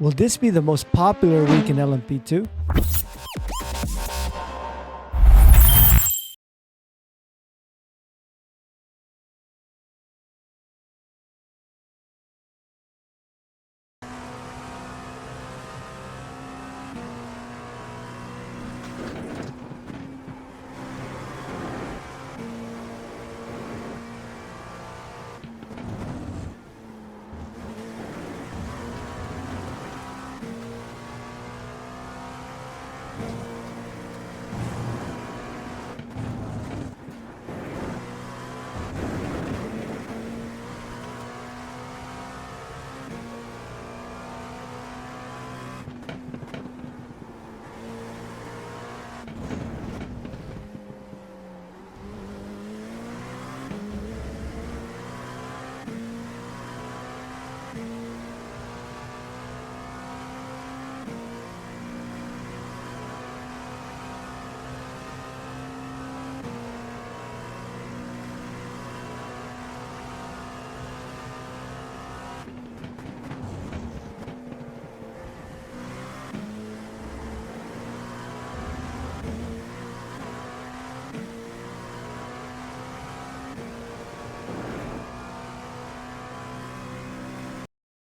Will this be the most popular week in LMP2?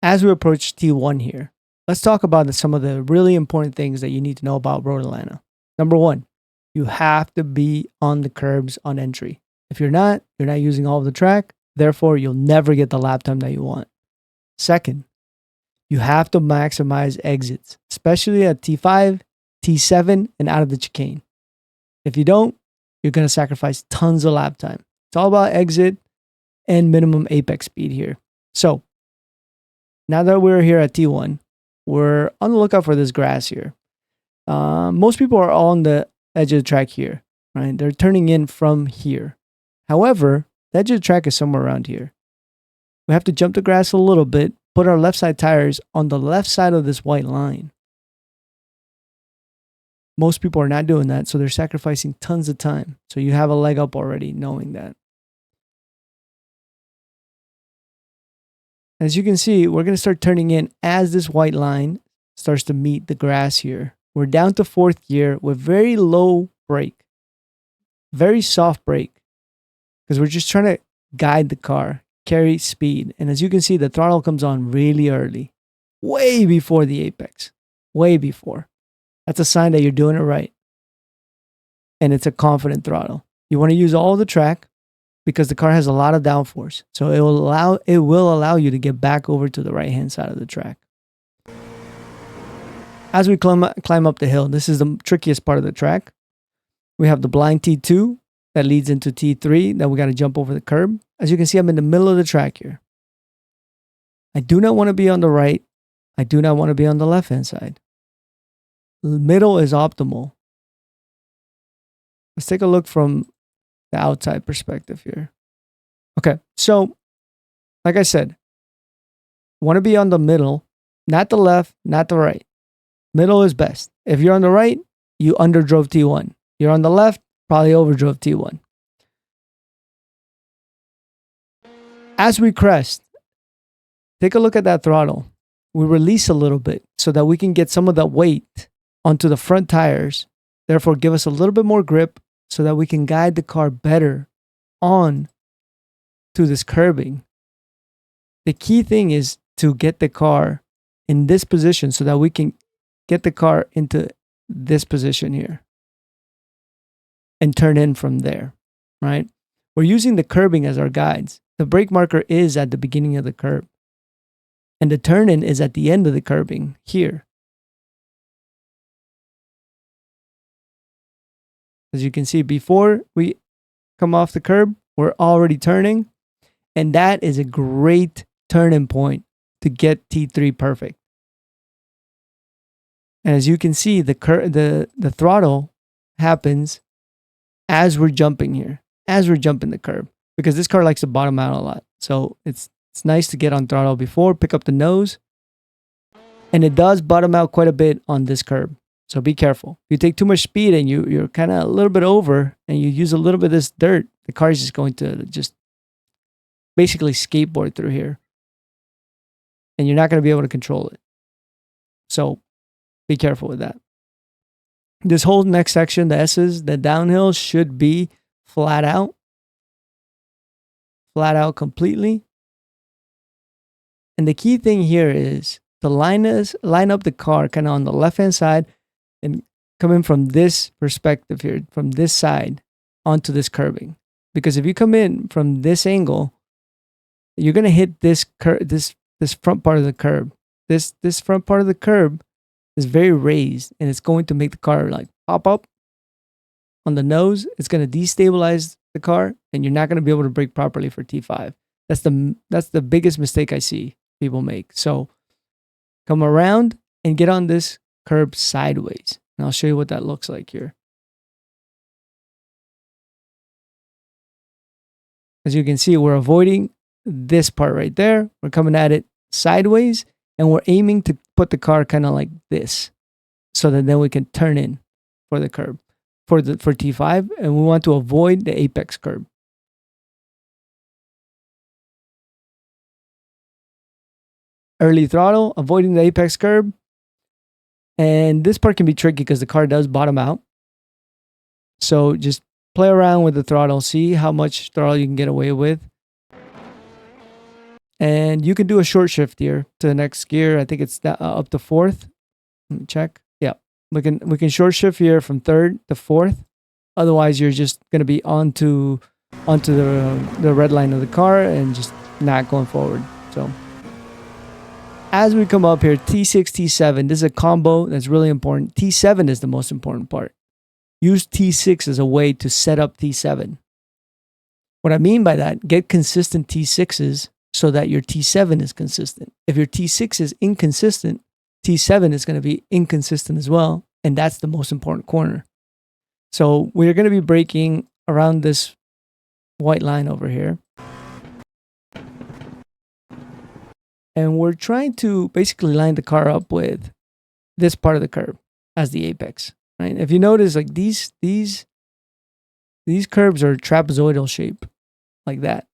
As we approach T1 here, let's talk about some of the really important things that you need to know about Road Atlanta. Number one, you have to be on the curbs on entry. If you're not using all of the track. Therefore, you'll never get the lap time that you want. Second, you have to maximize exits, especially at T5, T7, and out of the chicane. If you don't, you're going to sacrifice tons of lap time. It's all about exit and minimum apex speed here. So, now that we're here at T1, we're on the lookout for this grass here. Most people are on the edge of the track here, right? They're turning in from here. However, the edge of the track is somewhere around here. We have to jump the grass a little bit, put our left side tires on the left side of this white line. Most people are not doing that, so they're sacrificing tons of time. So you have a leg up already knowing that. As you can see, we're going to start turning in as this white line starts to meet the grass here. We're down to fourth gear with very low brake, very soft brake, because we're just trying to guide the car, carry speed. And as you can see, the throttle comes on really early, way before the apex, way before. That's a sign that you're doing it right. And it's a confident throttle. You want to use all the track, because the car has a lot of downforce. So it will allow you to get back over to the right-hand side of the track. As we climb up the hill, this is the trickiest part of the track. We have the blind T2 that leads into T3 that we got to jump over the curb. As you can see, I'm in the middle of the track here. I do not want to be on the right. I do not want to be on the left-hand side. The middle is optimal. Let's take a look from the outside perspective here. Okay, so like I said, want to be on the middle, not the left, not the right. Middle is best. If you're on the right, you underdrove T1. You're on the left, probably overdrove T1. As we crest, take a look at that throttle. We release a little bit so that we can get some of that weight onto the front tires. Therefore, give us a little bit more grip so that we can guide the car better on to this curbing. The key thing is to get the car in this position so that we can get the car into this position here and turn in from there, right? We're using the curbing as our guides. The brake marker is at the beginning of the curb, and the turn-in is at the end of the curbing here. As you can see, before we come off the curb, we're already turning, and that is a great turn-in point to get T3 perfect. And as you can see, the throttle happens as we're jumping here, as we're jumping the curb, because this car likes to bottom out a lot. So it's nice to get on throttle before, pick up the nose, and it does bottom out quite a bit on this curb. So be careful. If you take too much speed and you're kind of a little bit over and you use a little bit of this dirt, the car is just going to just basically skateboard through here. And you're not going to be able to control it. So be careful with that. This whole next section, the S's, the downhill should be flat out completely. And the key thing here is to line up the car kind of on the left-hand side and come in from this perspective here, from this side onto this curbing. Because if you come in from this angle, you're going to hit this front part of the curb. This front part of the curb is very raised, and it's going to make the car like pop up on the nose. It's going to destabilize the car, and you're not going to be able to brake properly for T5. That's the biggest mistake I see people make. So come around and get on this curb sideways, and I'll show you what that looks like here. As you can see, we're avoiding this part right there. We're coming at it sideways, and we're aiming to put the car kind of like this, so that then we can turn in for the curb for T5, and we want to avoid the apex curb. Early throttle, avoiding the apex curb. And this part can be tricky because the car does bottom out. So just play around with the throttle, see how much throttle you can get away with. And you can do a short shift here to the next gear. I think it's up to fourth. Let me check. Yeah, we can short shift here from third to fourth. Otherwise, you're just gonna be onto the red line of the car and just not going forward. So as we come up here, T6, T7, this is a combo that's really important. T7 is the most important part. Use T6 as a way to set up T7. What I mean by that, get consistent T6s so that your T7 is consistent. If your T6 is inconsistent, T7 is going to be inconsistent as well. And that's the most important corner. So we're going to be braking around this white line over here. And we're trying to basically line the car up with this part of the curb as the apex. Right? If you notice, like these curbs are trapezoidal shape, like that.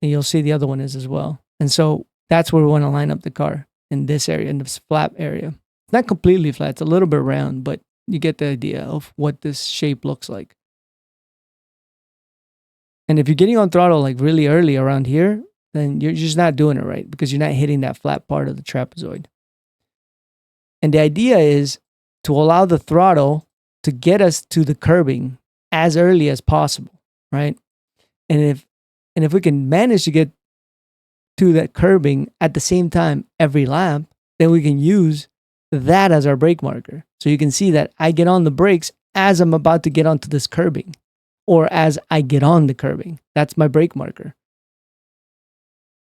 And you'll see the other one is as well. And so that's where we want to line up the car, in this area, in this flap area. It's not completely flat, it's a little bit round, but you get the idea of what this shape looks like. And if you're getting on throttle like really early around here, then you're just not doing it right because you're not hitting that flat part of the trapezoid. And the idea is to allow the throttle to get us to the curbing as early as possible, right? And if we can manage to get to that curbing at the same time every lap, then we can use that as our brake marker. So you can see that I get on the brakes as I'm about to get onto this curbing, or as I get on the curbing. That's my brake marker.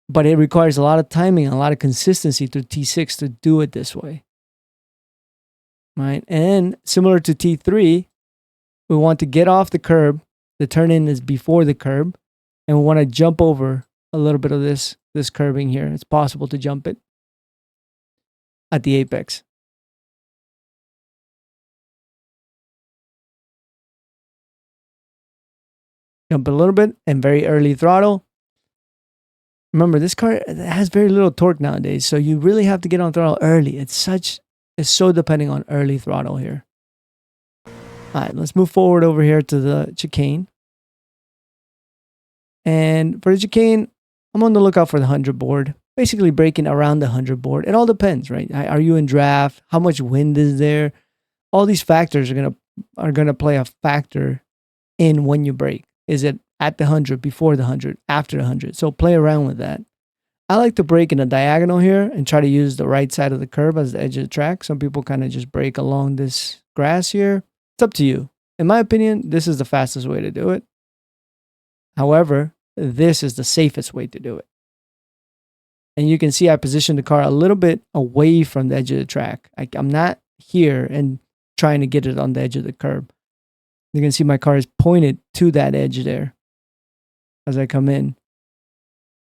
But it requires a lot of timing and a lot of consistency through T6 to do it this way. Right? And similar to T3, we want to get off the curb. The turn in is before the curb. And we want to jump over a little bit of this curbing here. It's possible to jump it at the apex. Jump a little bit and very early throttle. Remember, this car has very little torque nowadays, so you really have to get on throttle early. It's so depending on early throttle here. All right, let's move forward over here to the chicane. And for the chicane, I'm on the lookout for the 100 board. Basically braking around the 100 board. It all depends, right? Are you in draft? How much wind is there? All these factors are gonna play a factor in when you brake. Is it at the 100, before the 100, after the 100? So play around with that. I like to brake in a diagonal here and try to use the right side of the curb as the edge of the track. Some people kind of just brake along this grass here. It's up to you. In my opinion, this is the fastest way to do it. However, this is the safest way to do it. And you can see I positioned the car a little bit away from the edge of the track. I'm not here and trying to get it on the edge of the curb. You can see my car is pointed to that edge there as I come in,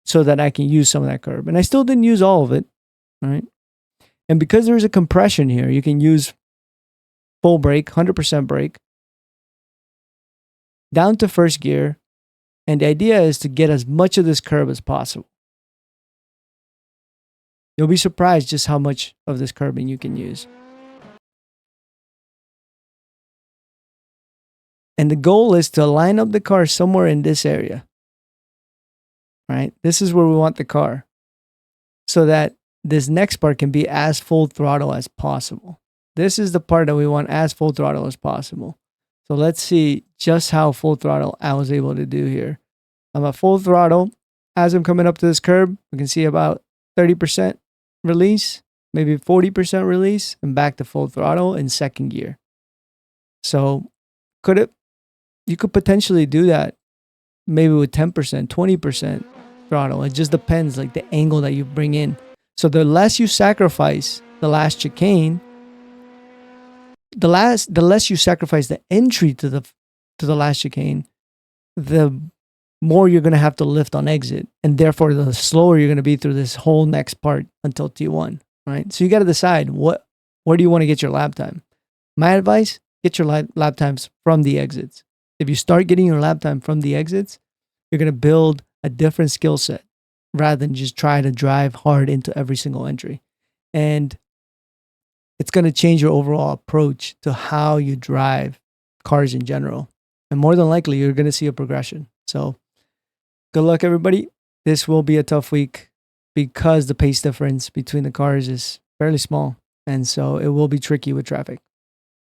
so that I can use some of that curb. And I still didn't use all of it, right? And because there's a compression here, you can use full brake, 100% brake, down to first gear. And the idea is to get as much of this curb as possible. You'll be surprised just how much of this curbing you can use. And the goal is to line up the car somewhere in this area. Right? This is where we want the car, so that this next part can be as full throttle as possible. This is the part that we want as full throttle as possible. So let's see just how full throttle I was able to do here. I'm at full throttle. As I'm coming up to this curb, we can see about 30% release, maybe 40% release, and back to full throttle in second gear. So you could potentially do that maybe with 10%, 20% throttle. It just depends, like the angle that you bring in. So the less you sacrifice the last chicane, the less you sacrifice the entry to the last chicane, the more you're going to have to lift on exit, and therefore the slower you're going to be through this whole next part until T1, right? So you got to decide where do you want to get your lap time. My advice, get your lap times from the exits. If you start getting your lap time from the exits, you're going to build a different skill set rather than just try to drive hard into every single entry. And it's going to change your overall approach to how you drive cars in general. And more than likely, you're going to see a progression. So good luck, everybody. This will be a tough week because the pace difference between the cars is fairly small. And so it will be tricky with traffic.